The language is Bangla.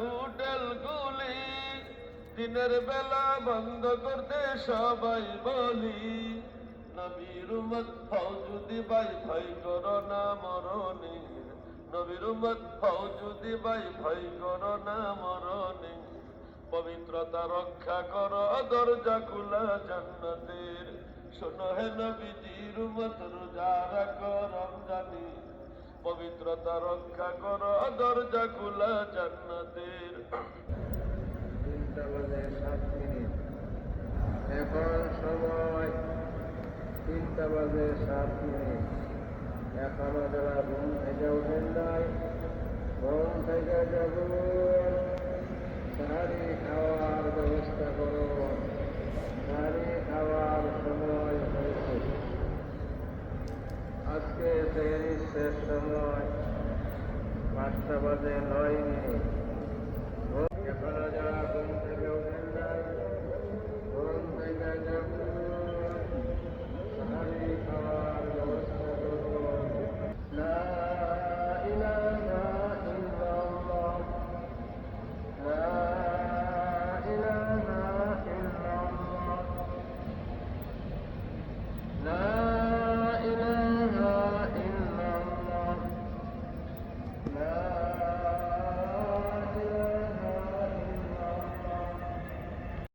হোটেল গুলি দিনের বেলা বন্ধ করতে সবাই বলি, নবীর উম্মত হও যদি ভাই ভয় করো না মরণে, নবীর উম্মত হও যদি ভাই ভয় করো না মরণে, পবিত্রতা রক্ষা করো দরজা খোলা জান্নাতের, শোনো হে নবীজির উম্মত রোজা রাখো রমজানে, পবিত্রতা রক্ষা করো দরজা খোলা জান্নাতের। 3:07 এখন সময় 3:07। এখনো যারা ঘুম থেকে ওঠেন নাই, ঘুম থেকে যাবো, সারি খাওয়ার ব্যবস্থা করো, সারি খাওয়ার সময় হয়েছে। আজকে সেহরির শেষ সময় 5:09।